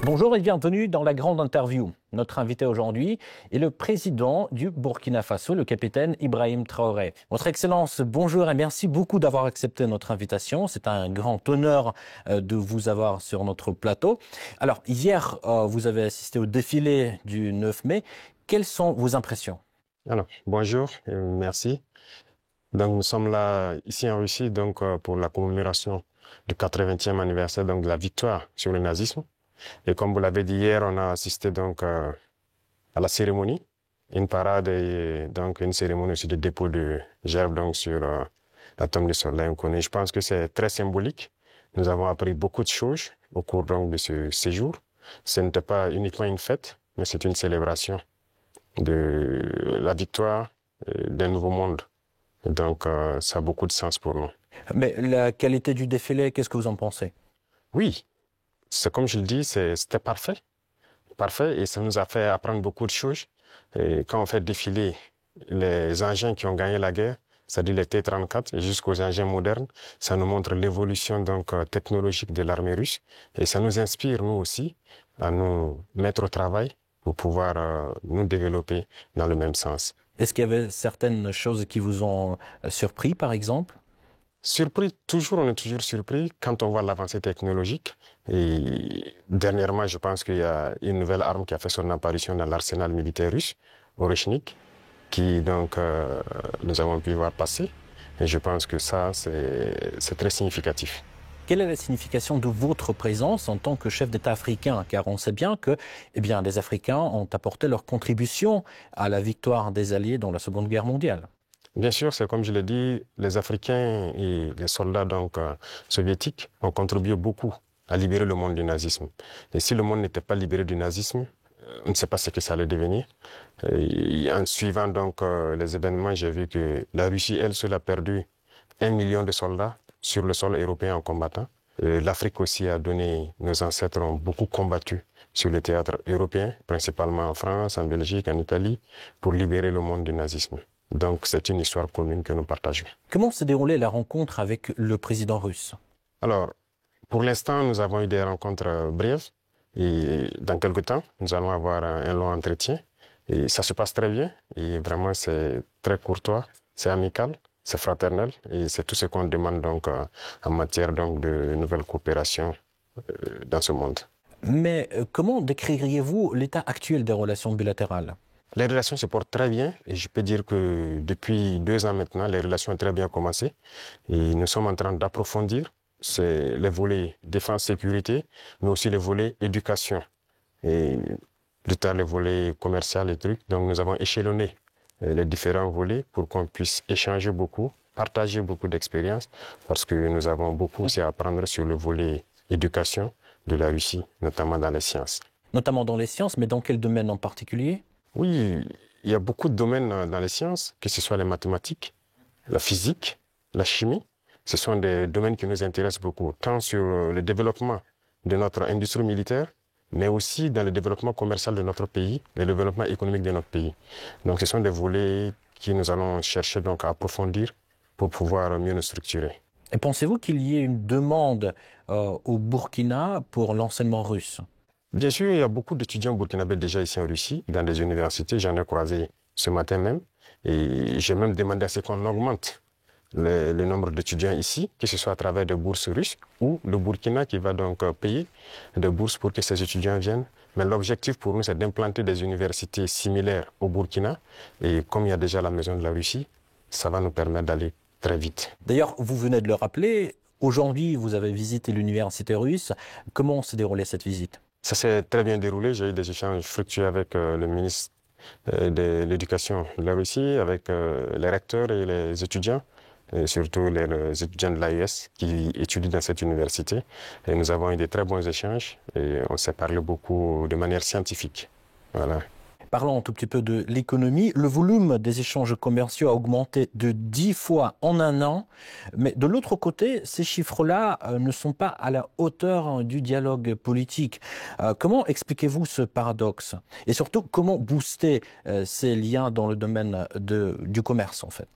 Bonjour et bienvenue dans la grande interview. Notre invité aujourd'hui est le président du Burkina Faso, le capitaine Ibrahim Traoré. Votre Excellence, bonjour et merci beaucoup d'avoir accepté notre invitation. C'est un grand honneur de vous avoir sur notre plateau. Alors, hier, vous avez assisté au défilé du 9 mai. Quelles sont vos impressions? Alors, bonjour et merci. Donc, nous sommes là, ici en Russie, donc, pour la commémoration du 80e anniversaire donc, de la victoire sur le nazisme. Et comme vous l'avez dit hier, on a assisté donc à la cérémonie, une parade et donc une cérémonie aussi de dépôt de gerbes donc sur la tombe du soldat inconnu. Je pense que c'est très symbolique. Nous avons appris beaucoup de choses au cours donc de ce séjour. Ce n'était pas uniquement une fête, mais c'est une célébration de la victoire d'un nouveau monde. Donc, ça a beaucoup de sens pour nous. Mais la qualité du défilé, qu'est-ce que vous en pensez? Oui, c'est comme je le dis, c'était parfait. Parfait, et ça nous a fait apprendre beaucoup de choses. Et quand on fait défiler les engins qui ont gagné la guerre, c'est-à-dire les T-34 jusqu'aux engins modernes, ça nous montre l'évolution donc technologique de l'armée russe. Et ça nous inspire, nous aussi, à nous mettre au travail pour pouvoir nous développer dans le même sens. Est-ce qu'il y avait certaines choses qui vous ont surpris, par exemple? Surpris, toujours, on est toujours surpris quand on voit l'avancée technologique. Et dernièrement, je pense qu'il y a une nouvelle arme qui a fait son apparition dans l'arsenal militaire russe, Oreshnik, qui donc nous avons pu voir passer. Et je pense que ça, c'est très significatif. Quelle est la signification de votre présence en tant que chef d'État africain? Car on sait bien que les Africains ont apporté leur contribution à la victoire des Alliés dans la Seconde Guerre mondiale. Bien sûr, c'est comme je l'ai dit, les Africains et les soldats donc, soviétiques ont contribué beaucoup à libérer le monde du nazisme. Et si le monde n'était pas libéré du nazisme, on ne sait pas ce que ça allait devenir. Et en suivant donc les événements, j'ai vu que la Russie, elle seule, a perdu 1 million de soldats sur le sol européen en combattant. L'Afrique aussi a donné, nos ancêtres ont beaucoup combattu sur le théâtre européen, principalement en France, en Belgique, en Italie, pour libérer le monde du nazisme. Donc c'est une histoire commune que nous partageons. Comment s'est déroulée la rencontre avec le président russe? Alors, pour l'instant, nous avons eu des rencontres brèves et dans quelques temps, nous allons avoir un long entretien. Et ça se passe très bien et vraiment c'est très courtois, c'est amical, c'est fraternel et c'est tout ce qu'on demande donc en matière donc de nouvelles coopérations dans ce monde. Mais comment décririez-vous l'état actuel des relations bilatérales? Les relations se portent très bien et je peux dire que depuis 2 ans maintenant, les relations ont très bien commencé et nous sommes en train d'approfondir les volets défense-sécurité, mais aussi les volets éducation et plus tard les volets commercial et trucs. Donc nous avons échelonné les différents volets pour qu'on puisse échanger beaucoup, partager beaucoup d'expériences parce que nous avons beaucoup aussi à apprendre sur le volet éducation de la Russie, notamment dans les sciences. Notamment dans les sciences, mais dans quel domaine en particulier? Oui, il y a beaucoup de domaines dans les sciences, que ce soit les mathématiques, la physique, la chimie. Ce sont des domaines qui nous intéressent beaucoup, tant sur le développement de notre industrie militaire, mais aussi dans le développement commercial de notre pays, le développement économique de notre pays. Donc ce sont des volets que nous allons chercher donc à approfondir pour pouvoir mieux nous structurer. Et pensez-vous qu'il y ait une demande au Burkina pour l'enseignement russe? Bien sûr, il y a beaucoup d'étudiants burkinabés déjà ici en Russie, dans des universités. J'en ai croisé ce matin même. Et j'ai même demandé à ce qu'on augmente le nombre d'étudiants ici, que ce soit à travers des bourses russes ou le Burkina qui va donc payer des bourses pour que ces étudiants viennent. Mais l'objectif pour nous, c'est d'implanter des universités similaires au Burkina. Et comme il y a déjà la maison de la Russie, ça va nous permettre d'aller très vite. D'ailleurs, vous venez de le rappeler, aujourd'hui, vous avez visité l'université russe. Comment s'est déroulée cette visite? Ça s'est très bien déroulé. J'ai eu des échanges fructueux avec le ministre de l'Éducation de la Russie, avec les recteurs et les étudiants, et surtout les étudiants de l'AES qui étudient dans cette université. Et nous avons eu de très bons échanges et on s'est parlé beaucoup de manière scientifique. Voilà. Parlons un tout petit peu de l'économie. Le volume des échanges commerciaux a augmenté de 10 fois en un an. Mais de l'autre côté, ces chiffres-là ne sont pas à la hauteur du dialogue politique. Comment expliquez-vous ce paradoxe? Et surtout, comment booster ces liens dans le domaine du commerce, en fait?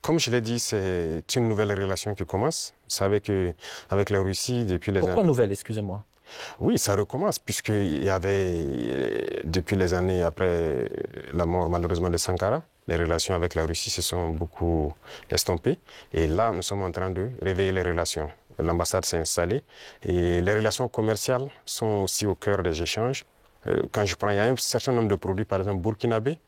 Comme je l'ai dit, c'est une nouvelle relation qui commence. Vous savez qu'avec la Russie, depuis les Pourquoi nouvelle, excusez-moi? Oui, ça recommence, puisqu'il y avait, depuis les années après la mort malheureusement de Sankara, les relations avec la Russie se sont beaucoup estompées. Et là, nous sommes en train de réveiller les relations. L'ambassade s'est installée et les relations commerciales sont aussi au cœur des échanges. Quand je prends, il y a un certain nombre de produits, par exemple burkinabés,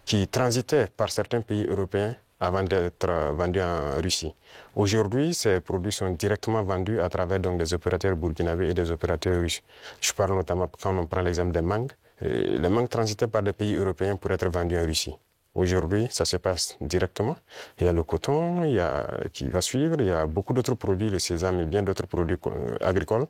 qui transitaient par certains pays européens avant d'être vendus en Russie. Aujourd'hui, ces produits sont directement vendus à travers donc, des opérateurs burkinabés et des opérateurs russes. Je parle notamment, quand on prend l'exemple des mangues, les mangues transitaient par des pays européens pour être vendus en Russie. Aujourd'hui, ça se passe directement. Il y a le coton, qui va suivre, il y a beaucoup d'autres produits, le sésame et bien d'autres produits agricoles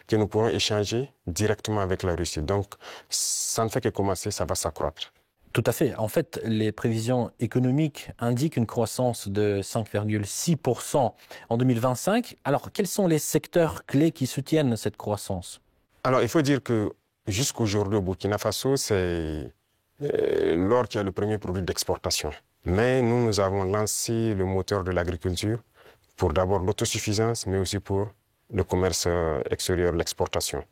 que nous pourrons échanger directement avec la Russie. Donc, ça ne fait que commencer, ça va s'accroître. Tout à fait. En fait, les prévisions économiques indiquent une croissance de 5,6% en 2025. Alors, quels sont les secteurs clés qui soutiennent cette croissance? Alors, il faut dire que jusqu'aujourd'hui au Burkina Faso, c'est l'or qui est le premier produit d'exportation. Mais nous avons lancé le moteur de l'agriculture pour d'abord l'autosuffisance, mais aussi pour le commerce extérieur, l'exportation.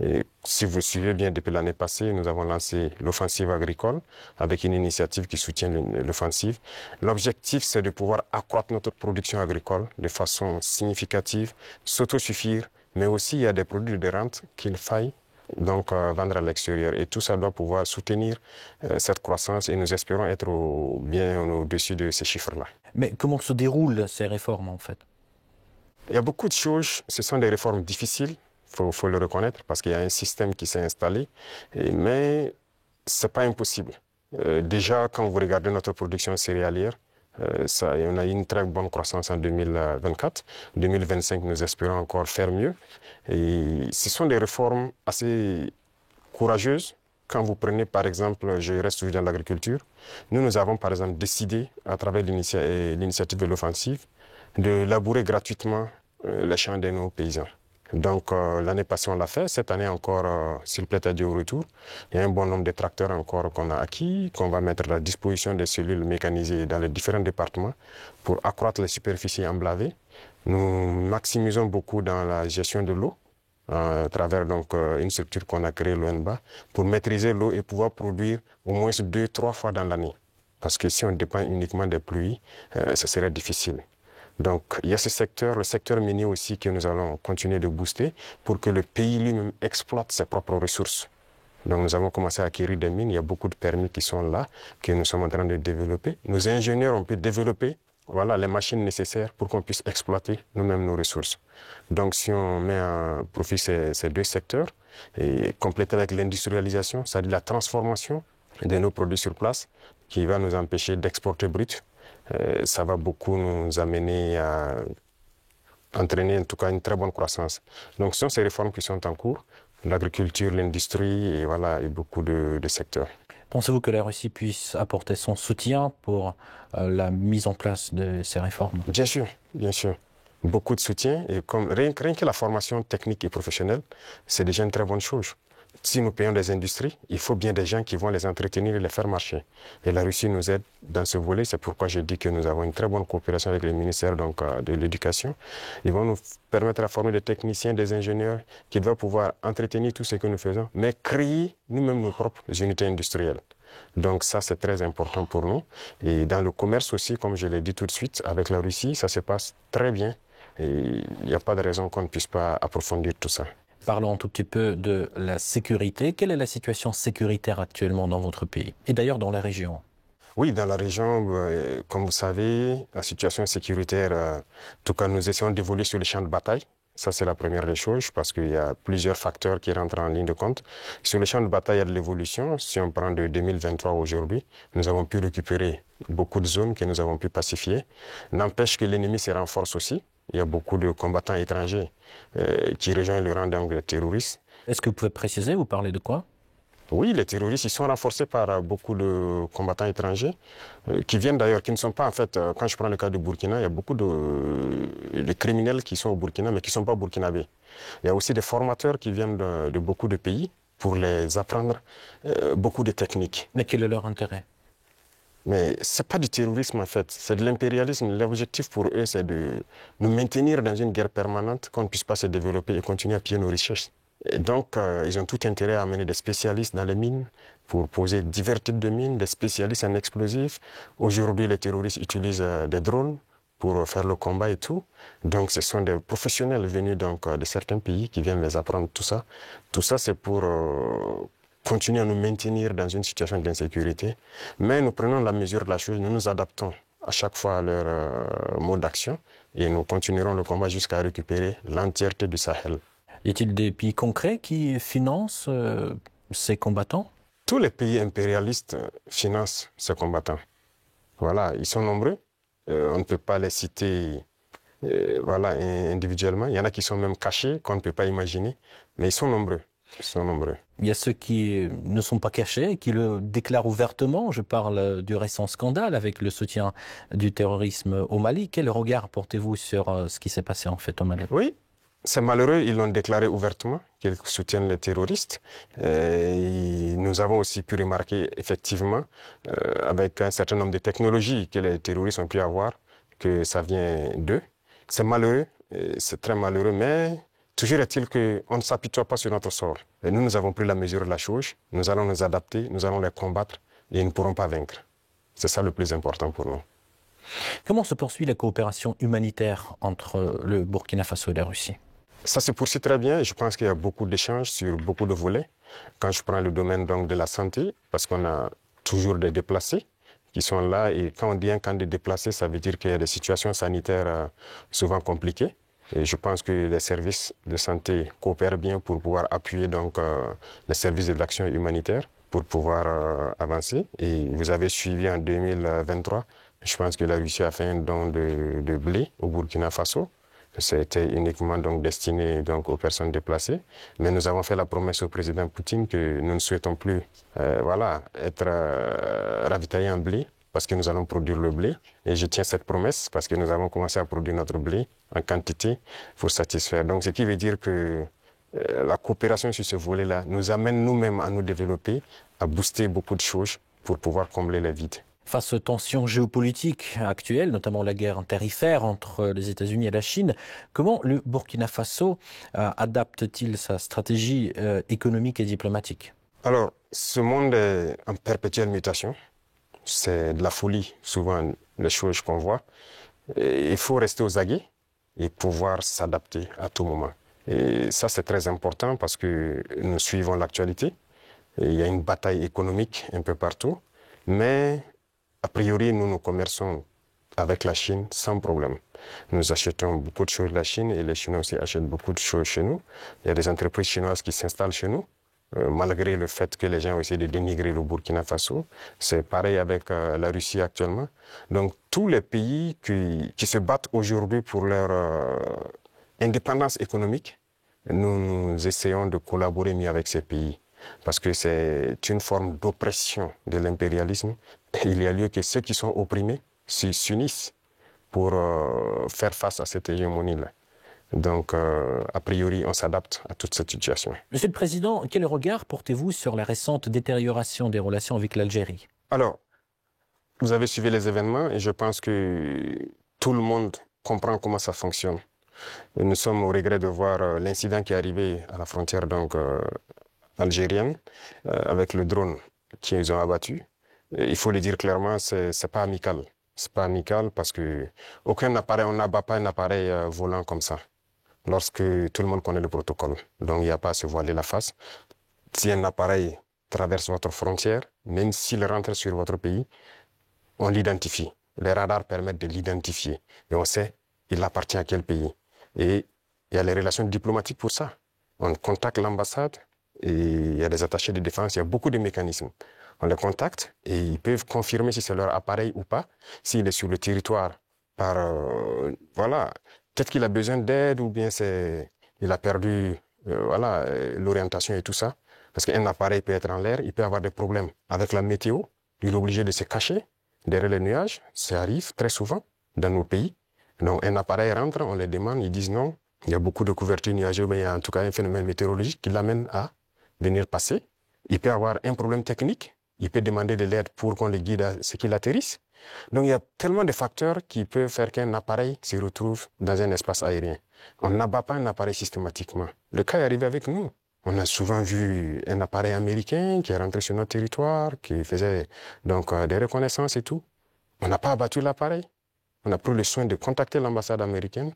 Et si vous suivez bien, depuis l'année passée, nous avons lancé l'offensive agricole avec une initiative qui soutient l'offensive. L'objectif, c'est de pouvoir accroître notre production agricole de façon significative, s'autosuffire, mais aussi il y a des produits de rente qu'il faille donc vendre à l'extérieur. Et tout ça doit pouvoir soutenir cette croissance et nous espérons être bien au-dessus de ces chiffres-là. Mais comment se déroulent ces réformes en fait? Il y a beaucoup de choses, ce sont des réformes difficiles. Faut le reconnaître parce qu'il y a un système qui s'est installé, mais ce n'est pas impossible. Déjà, quand vous regardez notre production céréalière, on a eu une très bonne croissance en 2024. 2025, nous espérons encore faire mieux. Et ce sont des réformes assez courageuses. Quand vous prenez, par exemple, je reste toujours dans l'agriculture, nous avons, par exemple, décidé, à travers l'initiative de l'offensive, de labourer gratuitement les champs de nos paysans. Donc l'année passée on l'a fait, cette année encore, s'il plaît à Dieu au retour, il y a un bon nombre de tracteurs encore qu'on a acquis, qu'on va mettre à la disposition des cellules mécanisées dans les différents départements pour accroître les superficies emblavées. Nous maximisons beaucoup dans la gestion de l'eau, à travers donc une structure qu'on a créée, l'ONBA, pour maîtriser l'eau et pouvoir produire au moins 2-3 fois dans l'année. Parce que si on dépend uniquement des pluies, ce serait difficile. Donc, il y a ce secteur, le secteur minier aussi, que nous allons continuer de booster pour que le pays lui-même exploite ses propres ressources. Donc, nous avons commencé à acquérir des mines. Il y a beaucoup de permis qui sont là, que nous sommes en train de développer. Nos ingénieurs ont pu développer les machines nécessaires pour qu'on puisse exploiter nous-mêmes nos ressources. Donc, si on met à profit ces deux secteurs, et compléter avec l'industrialisation, c'est-à-dire la transformation de nos produits sur place, qui va nous empêcher d'exporter brut, ça va beaucoup nous amener à entraîner en tout cas une très bonne croissance. Donc ce sont ces réformes qui sont en cours, l'agriculture, l'industrie et beaucoup de secteurs. Pensez-vous que la Russie puisse apporter son soutien pour la mise en place de ces réformes? Bien sûr, bien sûr. Beaucoup de soutien et rien que la formation technique et professionnelle, c'est déjà une très bonne chose. Si nous payons des industries, il faut bien des gens qui vont les entretenir et les faire marcher. Et la Russie nous aide dans ce volet. C'est pourquoi je dis que nous avons une très bonne coopération avec le ministère de l'Éducation. Ils vont nous permettre de former des techniciens, des ingénieurs qui doivent pouvoir entretenir tout ce que nous faisons, mais créer nous-mêmes nos propres unités industrielles. Donc ça, c'est très important pour nous. Et dans le commerce aussi, comme je l'ai dit tout de suite, avec la Russie, ça se passe très bien. Et il n'y a pas de raison qu'on ne puisse pas approfondir tout ça. Parlons un tout petit peu de la sécurité. Quelle est la situation sécuritaire actuellement dans votre pays et d'ailleurs dans la région? Oui, dans la région, comme vous savez, la situation sécuritaire, en tout cas, nous essayons d'évoluer sur les champs de bataille. Ça, c'est la première des choses parce qu'il y a plusieurs facteurs qui rentrent en ligne de compte. Sur les champs de bataille, il y a de l'évolution. Si on prend de 2023 aujourd'hui, nous avons pu récupérer beaucoup de zones que nous avons pu pacifier. N'empêche que l'ennemi se renforce aussi. Il y a beaucoup de combattants étrangers qui rejoignent le rang des terroristes. Est-ce que vous pouvez préciser, vous parlez de quoi? Oui, les terroristes, ils sont renforcés par beaucoup de combattants étrangers qui viennent d'ailleurs, qui ne sont pas en fait, quand je prends le cas du Burkina, il y a beaucoup de criminels qui sont au Burkina mais qui ne sont pas burkinabés. Il y a aussi des formateurs qui viennent de beaucoup de pays pour les apprendre beaucoup de techniques. Mais quel est leur intérêt? Mais ce n'est pas du terrorisme en fait, c'est de l'impérialisme. L'objectif pour eux, c'est de nous maintenir dans une guerre permanente, qu'on ne puisse pas se développer et continuer à piller nos richesses. Et donc, ils ont tout intérêt à amener des spécialistes dans les mines pour poser divers types de mines, des spécialistes en explosifs. Aujourd'hui, les terroristes utilisent des drones pour faire le combat et tout. Donc, ce sont des professionnels venus donc, de certains pays qui viennent les apprendre tout ça. Tout ça, c'est pour continuer à nous maintenir dans une situation d'insécurité. Mais nous prenons la mesure de la chose, nous nous adaptons à chaque fois à leur mode d'action et nous continuerons le combat jusqu'à récupérer l'entièreté du Sahel. Y a-t-il des pays concrets qui financent ces combattants? Tous les pays impérialistes financent ces combattants. Voilà, ils sont nombreux. On ne peut pas les citer voilà, individuellement. Il y en a qui sont même cachés, qu'on ne peut pas imaginer. Mais ils sont nombreux. Ils sont nombreux. Il y a ceux qui ne sont pas cachés, qui le déclarent ouvertement. Je parle du récent scandale avec le soutien du terrorisme au Mali. Quel regard portez-vous sur ce qui s'est passé en fait au Mali? Oui, c'est malheureux, ils l'ont déclaré ouvertement qu'ils soutiennent les terroristes. Et nous avons aussi pu remarquer effectivement, avec un certain nombre de technologies que les terroristes ont pu avoir, que ça vient d'eux. C'est malheureux, c'est très malheureux, mais toujours est-il qu'on ne s'apitoie pas sur notre sort. Et nous avons pris la mesure de la chose, nous allons nous adapter, nous allons les combattre et ils ne pourront pas vaincre. C'est ça le plus important pour nous. Comment se poursuit la coopération humanitaire entre le Burkina Faso et la Russie? Ça se poursuit très bien. Je pense qu'il y a beaucoup d'échanges sur beaucoup de volets. Quand je prends le domaine donc, de la santé, parce qu'on a toujours des déplacés qui sont là. Et quand on dit un camp de déplacés, ça veut dire qu'il y a des situations sanitaires souvent compliquées. Et je pense que les services de santé coopèrent bien pour pouvoir appuyer donc, les services de l'action humanitaire pour pouvoir avancer. Et vous avez suivi en 2023, je pense que la Russie a fait un don de blé au Burkina Faso. C'était uniquement donc destiné donc aux personnes déplacées. Mais nous avons fait la promesse au président Poutine que nous ne souhaitons plus voilà, être ravitaillés en blé parce que nous allons produire le blé. Et je tiens cette promesse parce que nous avons commencé à produire notre blé en quantité pour satisfaire. Donc ce qui veut dire que la coopération sur ce volet-là nous amène nous-mêmes à nous développer, à booster beaucoup de choses pour pouvoir combler les vides. Face aux tensions géopolitiques actuelles, notamment la guerre tarifaire entre les États-Unis et la Chine, comment le Burkina Faso adapte-t-il sa stratégie économique et diplomatique? Alors, ce monde est en perpétuelle mutation. C'est de la folie, souvent, les choses qu'on voit. Et il faut rester aux aguets et pouvoir s'adapter à tout moment. Et ça, c'est très important parce que nous suivons l'actualité. Il y a une bataille économique un peu partout. Mais a priori, nous commerçons avec la Chine sans problème. Nous achetons beaucoup de choses de la Chine et les Chinois aussi achètent beaucoup de choses chez nous. Il y a des entreprises chinoises qui s'installent chez nous, malgré le fait que les gens ont essayé de dénigrer le Burkina Faso. C'est pareil avec la Russie actuellement. Donc tous les pays qui se battent aujourd'hui pour leur indépendance économique, nous essayons de collaborer mieux avec ces pays. Parce que c'est une forme d'oppression de l'impérialisme. Il y a lieu que ceux qui sont opprimés s'unissent pour faire face à cette hégémonie-là. Donc, a priori, on s'adapte à toute cette situation. Monsieur le Président, quel regard portez-vous sur la récente détérioration des relations avec l'Algérie? Alors, vous avez suivi les événements et je pense que tout le monde comprend comment ça fonctionne. Et nous sommes au regret de voir l'incident qui est arrivé à la frontière donc, algérienne avec le drone qu'ils ont abattu. Et il faut le dire clairement, c'est pas amical. C'est pas amical parce que aucun appareil, on n'abat pas un appareil volant comme ça. Lorsque tout le monde connaît le protocole. Donc il n'y a pas à se voiler la face. Si un appareil traverse votre frontière, même s'il rentre sur votre pays, on l'identifie. Les radars permettent de l'identifier. Et on sait il appartient à quel pays. Et il y a les relations diplomatiques pour ça. On contacte l'ambassade et il y a des attachés de défense, il y a beaucoup de mécanismes. On les contacte et ils peuvent confirmer si c'est leur appareil ou pas, s'il est sur le territoire par, voilà, peut-être qu'il a besoin d'aide ou bien il a perdu voilà, l'orientation et tout ça. Parce qu'un appareil peut être en l'air, il peut avoir des problèmes avec la météo, il est obligé de se cacher derrière les nuages, ça arrive très souvent dans nos pays. Donc un appareil rentre, on les demande, ils disent non, il y a beaucoup de couverture nuageuse, mais il y a en tout cas un phénomène météorologique qui l'amène à venir passer. Il peut avoir un problème technique, il peut demander de l'aide pour qu'on le guide à ce qu'il atterrisse. Donc il y a tellement de facteurs qui peuvent faire qu'un appareil se retrouve dans un espace aérien. On n'abat pas un appareil systématiquement. Le cas est arrivé avec nous. On a souvent vu un appareil américain qui est rentré sur notre territoire, qui faisait donc des reconnaissances et tout. On n'a pas abattu l'appareil. On a pris le soin de contacter l'ambassade américaine,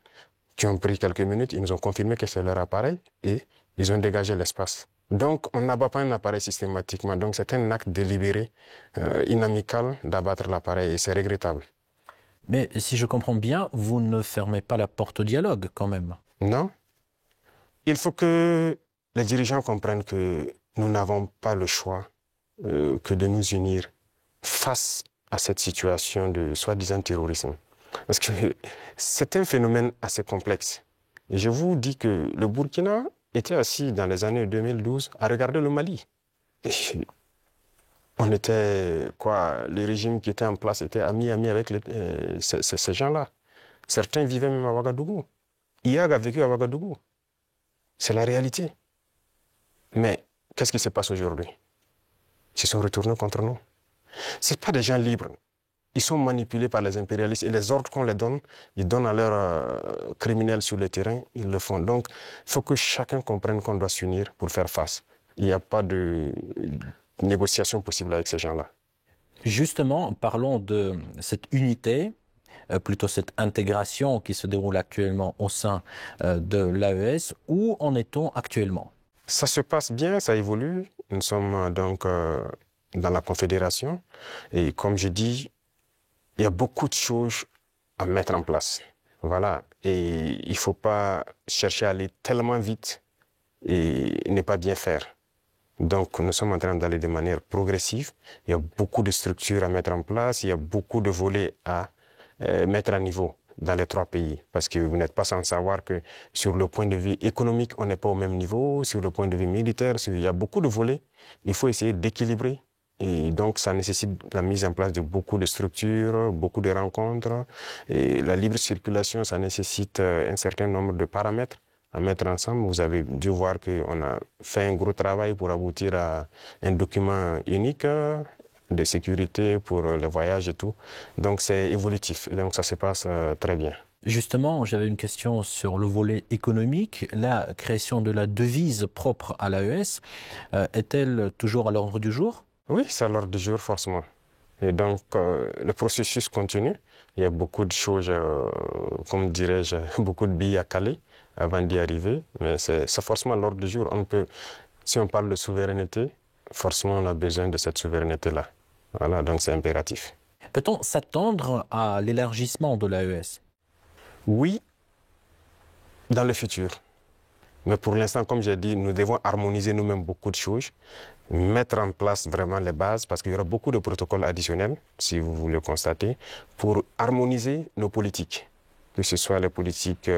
qui ont pris quelques minutes. Ils nous ont confirmé que c'est leur appareil et ils ont dégagé l'espace. Donc, on n'abat pas un appareil systématiquement. Donc, c'est un acte délibéré, inamical d'abattre l'appareil et c'est regrettable. Mais si je comprends bien, vous ne fermez pas la porte au dialogue quand même. Non, il faut que les dirigeants comprennent que nous n'avons pas le choix que de nous unir face à cette situation de soi-disant terrorisme. Parce que c'est un phénomène assez complexe. Et je vous dis que le Burkina était assis dans les années 2012 à regarder le Mali. Et on était, quoi, le régime qui était en place était ami avec ces gens-là. Certains vivaient même à Ouagadougou. IAG a vécu à Ouagadougou. C'est la réalité. Mais qu'est-ce qui se passe aujourd'hui? Ils se sont retournés contre nous. Ce pas des gens libres. Ils sont manipulés par les impérialistes et les ordres qu'on les donne, ils donnent à leurs criminels sur le terrain, ils le font. Donc, il faut que chacun comprenne qu'on doit s'unir pour faire face. Il n'y a pas de négociation possible avec ces gens-là. Justement, parlons de cette unité, plutôt cette intégration qui se déroule actuellement au sein de l'AES. Où en est-on actuellement? Ça se passe bien, ça évolue. Nous sommes donc dans la Confédération. Et comme je dis, il y a beaucoup de choses à mettre en place. Voilà. Et il ne faut pas chercher à aller tellement vite et ne pas bien faire. Donc, nous sommes en train d'aller de manière progressive. Il y a beaucoup de structures à mettre en place. Il y a beaucoup de volets à mettre à niveau dans les trois pays. Parce que vous n'êtes pas sans savoir que sur le point de vue économique, on n'est pas au même niveau. Sur le point de vue militaire, il y a beaucoup de volets. Il faut essayer d'équilibrer. Et donc, ça nécessite la mise en place de beaucoup de structures, beaucoup de rencontres. Et la libre circulation, ça nécessite un certain nombre de paramètres à mettre ensemble. Vous avez dû voir qu'on a fait un gros travail pour aboutir à un document unique de sécurité pour le voyage et tout. Donc, c'est évolutif. Donc, ça se passe très bien. Justement, j'avais une question sur le volet économique. La création de la devise propre à l'AES est-elle toujours à l'ordre du jour? Oui, c'est à l'ordre du jour, forcément. Et donc, le processus continue. Il y a beaucoup de choses, comme dirais-je, beaucoup de billes à caler avant d'y arriver. Mais c'est forcément à l'ordre du jour. Si on parle de souveraineté, forcément, on a besoin de cette souveraineté-là. Voilà, donc c'est impératif. Peut-on s'attendre à l'élargissement de l'AES? Oui, dans le futur. Mais pour l'instant, comme j'ai dit, nous devons harmoniser nous-mêmes beaucoup de choses, mettre en place vraiment les bases, parce qu'il y aura beaucoup de protocoles additionnels, si vous le constatez, pour harmoniser nos politiques, que ce soit les politiques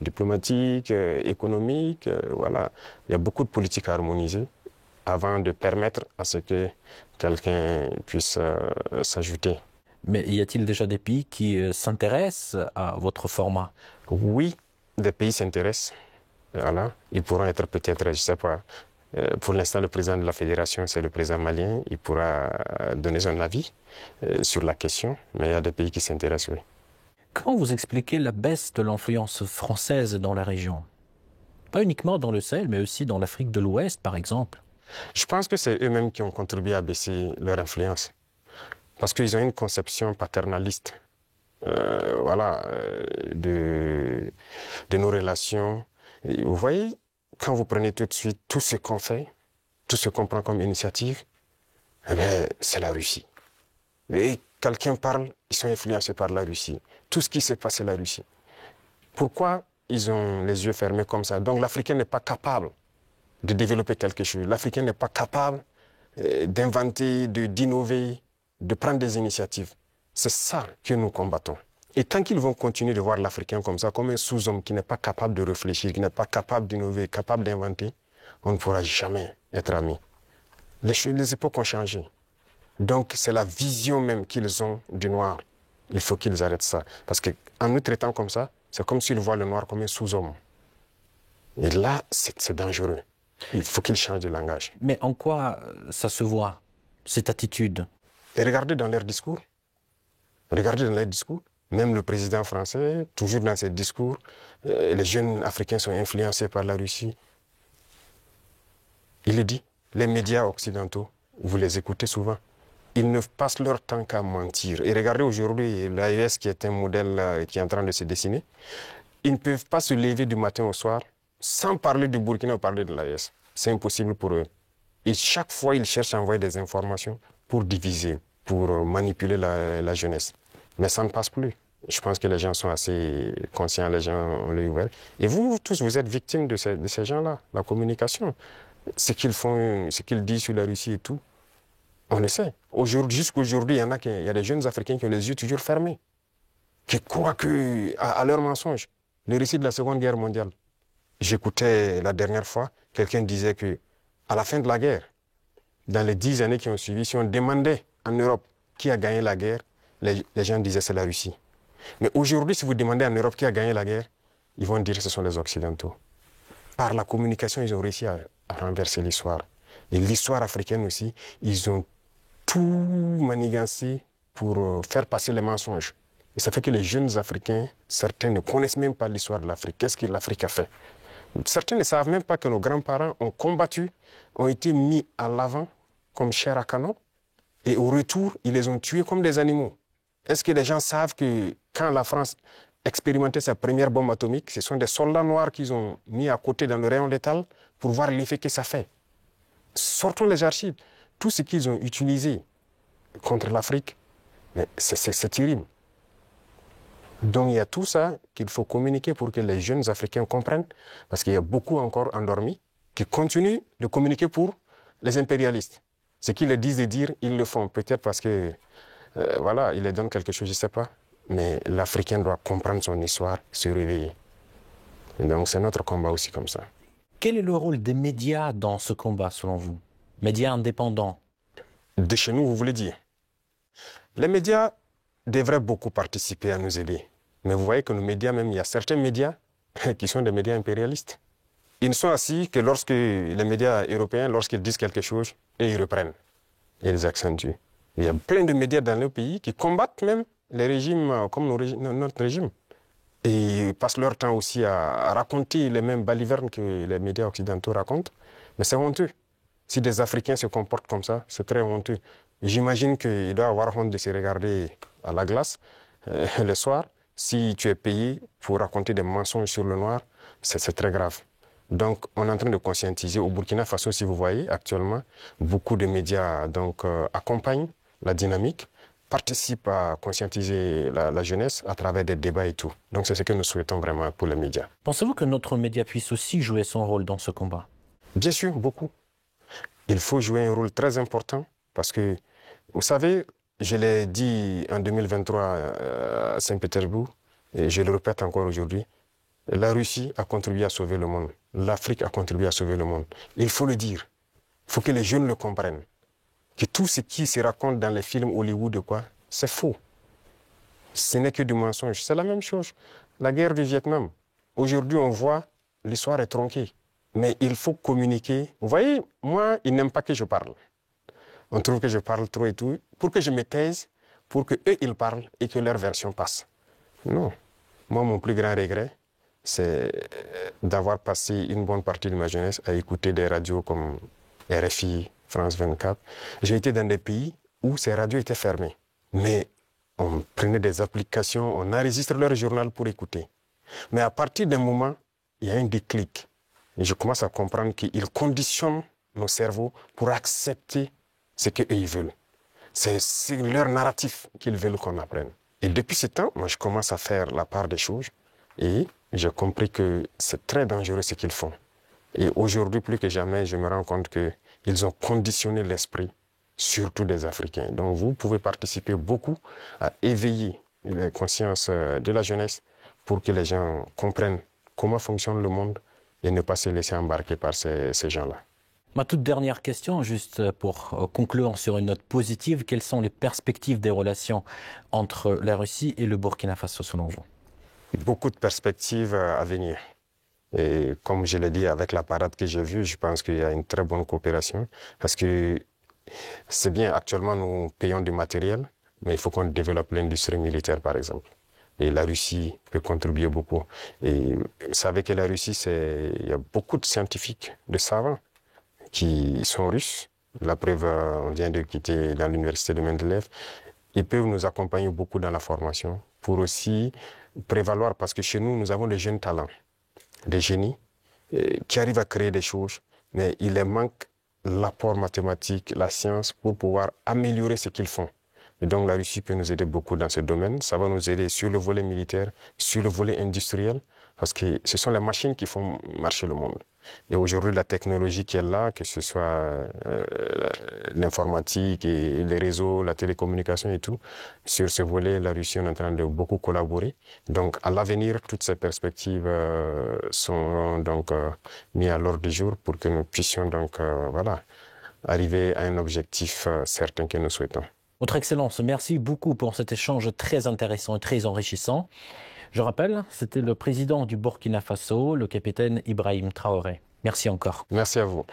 diplomatiques, économiques, voilà. Il y a beaucoup de politiques à harmoniser avant de permettre à ce que quelqu'un puisse s'ajouter. Mais y a-t-il déjà des pays qui s'intéressent à votre format? Oui, des pays s'intéressent. Voilà. Ils pourront être peut-être, je ne sais pas, pour l'instant, le président de la fédération, c'est le président malien. Il pourra donner son avis sur la question, mais il y a des pays qui s'intéressent, oui. Comment vous expliquez la baisse de l'influence française dans la région? Pas uniquement dans le Sahel, mais aussi dans l'Afrique de l'Ouest, par exemple. Je pense que c'est eux-mêmes qui ont contribué à baisser leur influence, parce qu'ils ont une conception paternaliste, voilà, de nos relations. Et vous voyez, quand vous prenez tout de suite tout ce qu'on fait, tout ce qu'on prend comme initiative, eh bien, c'est la Russie. Et quelqu'un parle, ils sont influencés par la Russie. Tout ce qui se passe, c'est la Russie. Pourquoi ils ont les yeux fermés comme ça? Donc l'Africain n'est pas capable de développer quelque chose. L'Africain n'est pas capable d'inventer, d'innover, de prendre des initiatives. C'est ça que nous combattons. Et tant qu'ils vont continuer de voir l'Africain comme ça, comme un sous-homme qui n'est pas capable de réfléchir, qui n'est pas capable d'innover, capable d'inventer, on ne pourra jamais être amis. Les époques ont changé. Donc c'est la vision même qu'ils ont du noir. Il faut qu'ils arrêtent ça. Parce qu'en nous traitant comme ça, c'est comme s'ils voient le noir comme un sous-homme. Et là, c'est dangereux. Il faut qu'ils changent de langage. Mais en quoi ça se voit, cette attitude? Et regardez dans leurs discours. Regardez dans leurs discours. Même le président français, toujours dans ses discours, les jeunes Africains sont influencés par la Russie. Il le dit. Les médias occidentaux, vous les écoutez souvent. Ils ne passent leur temps qu'à mentir. Et regardez aujourd'hui l'AES qui est un modèle qui est en train de se dessiner. Ils ne peuvent pas se lever du matin au soir sans parler du Burkina ou parler de l'AES. C'est impossible pour eux. Et chaque fois, ils cherchent à envoyer des informations pour diviser, pour manipuler la jeunesse. Mais ça ne passe plus. Je pense que les gens sont assez conscients, les gens ont l'œil ouvert. Et vous tous, vous êtes victimes de ces gens-là, la communication. Ce qu'ils font, ce qu'ils disent sur la Russie et tout, on le sait. Jusqu'aujourd'hui, il y a des jeunes Africains qui ont les yeux toujours fermés, qui croient à leurs mensonges. Le récit de la Seconde Guerre mondiale. J'écoutais la dernière fois, quelqu'un disait que à la fin de la guerre, dans les 10 années qui ont suivi, si on demandait en Europe qui a gagné la guerre, les gens disaient c'est la Russie. Mais aujourd'hui, si vous demandez en Europe qui a gagné la guerre, ils vont dire que ce sont les Occidentaux. Par la communication, ils ont réussi à renverser l'histoire. Et l'histoire africaine aussi, ils ont tout manigancé pour faire passer les mensonges. Et ça fait que les jeunes Africains, certains ne connaissent même pas l'histoire de l'Afrique. Qu'est-ce que l'Afrique a fait? Certains ne savent même pas que nos grands-parents ont combattu, ont été mis à l'avant comme chair à canon. Et au retour, ils les ont tués comme des animaux. Est-ce que les gens savent que quand la France expérimentait sa première bombe atomique, ce sont des soldats noirs qu'ils ont mis à côté dans le rayon létal pour voir l'effet que ça fait? Sortons les archives. Tout ce qu'ils ont utilisé contre l'Afrique, c'est terrible. Donc il y a tout ça qu'il faut communiquer pour que les jeunes Africains comprennent, parce qu'il y a beaucoup encore endormis qui continuent de communiquer pour les impérialistes. Ce qu'ils les disent de dire, ils le font. Peut-être parce que, voilà, ils les donnent quelque chose, je ne sais pas. Mais l'Africain doit comprendre son histoire, se réveiller. Et donc c'est notre combat aussi comme ça. Quel est le rôle des médias dans ce combat, selon vous? Médias indépendants? De chez nous, vous voulez dire? Les médias devraient beaucoup participer à nous aider. Mais vous voyez que nos médias, même, il y a certains médias qui sont des médias impérialistes. Ils ne sont assis que lorsque les médias européens, lorsqu'ils disent quelque chose, et ils reprennent. Et ils accentuent. Il y a plein de médias dans nos pays qui combattent même les régimes comme notre régime. Et ils passent leur temps aussi à raconter les mêmes balivernes que les médias occidentaux racontent. Mais c'est honteux. Si des Africains se comportent comme ça, c'est très honteux. J'imagine qu'il doit avoir honte de se regarder à la glace le soir. Si tu es payé pour raconter des mensonges sur le noir, c'est très grave. Donc, on est en train de conscientiser. Au Burkina Faso, si vous voyez, actuellement, beaucoup de médias accompagnent la dynamique, participent à conscientiser la jeunesse à travers des débats et tout. Donc, c'est ce que nous souhaitons vraiment pour les médias. Pensez-vous que notre média puisse aussi jouer son rôle dans ce combat? Bien sûr, beaucoup. Il faut jouer un rôle très important parce que, vous savez, je l'ai dit en 2023 à Saint-Pétersbourg, et je le répète encore aujourd'hui, la Russie a contribué à sauver le monde. L'Afrique a contribué à sauver le monde. Il faut le dire. Il faut que les jeunes le comprennent. Que tout ce qui se raconte dans les films Hollywood, c'est faux. Ce n'est que du mensonge. C'est la même chose. La guerre du Vietnam. Aujourd'hui, on voit, l'histoire est tronquée. Mais il faut communiquer. Vous voyez, moi, ils n'aiment pas que je parle. On trouve que je parle trop et tout. Pour que je me taise, pour qu'eux, ils parlent et que leur version passe. Non. Moi, mon plus grand regret, c'est d'avoir passé une bonne partie de ma jeunesse à écouter des radios comme RFI, France 24. J'ai été dans des pays où ces radios étaient fermées. Mais on prenait des applications, on enregistre leur journal pour écouter. Mais à partir d'un moment, il y a un déclic. Et je commence à comprendre qu'ils conditionnent nos cerveaux pour accepter ce qu'ils veulent. C'est leur narratif qu'ils veulent qu'on apprenne. Et depuis ce temps, moi, je commence à faire la part des choses. Et j'ai compris que c'est très dangereux ce qu'ils font. Et aujourd'hui, plus que jamais, je me rends compte qu'ils ont conditionné l'esprit, surtout des Africains. Donc vous pouvez participer beaucoup à éveiller la conscience de la jeunesse pour que les gens comprennent comment fonctionne le monde et ne pas se laisser embarquer par ces gens-là. Ma toute dernière question, juste pour conclure sur une note positive, quelles sont les perspectives des relations entre la Russie et le Burkina Faso selon vous? Beaucoup de perspectives à venir. Et comme je l'ai dit, avec la parade que j'ai vue, je pense qu'il y a une très bonne coopération. Parce que c'est bien, actuellement, nous payons du matériel, mais il faut qu'on développe l'industrie militaire, par exemple. Et la Russie peut contribuer beaucoup. Et vous savez que la Russie, il y a beaucoup de scientifiques, de savants, qui sont russes. La preuve, on vient de quitter dans l'université de Mendeleev. Ils peuvent nous accompagner beaucoup dans la formation pour aussi prévaloir, parce que chez nous, nous avons des jeunes talents, des génies qui arrivent à créer des choses, mais il leur manque l'apport mathématique, la science pour pouvoir améliorer ce qu'ils font. Et donc la Russie peut nous aider beaucoup dans ce domaine. Ça va nous aider sur le volet militaire, sur le volet industriel, parce que ce sont les machines qui font marcher le monde. Et aujourd'hui, la technologie qui est là, que ce soit l'informatique et les réseaux, la télécommunication et tout, sur ce volet, la Russie est en train de beaucoup collaborer. Donc, à l'avenir, toutes ces perspectives sont donc mises à l'ordre du jour pour que nous puissions donc voilà, arriver à un objectif certain que nous souhaitons. Votre Excellence, merci beaucoup pour cet échange très intéressant et très enrichissant. Je rappelle, c'était le président du Burkina Faso, le capitaine Ibrahim Traoré. Merci encore. Merci à vous.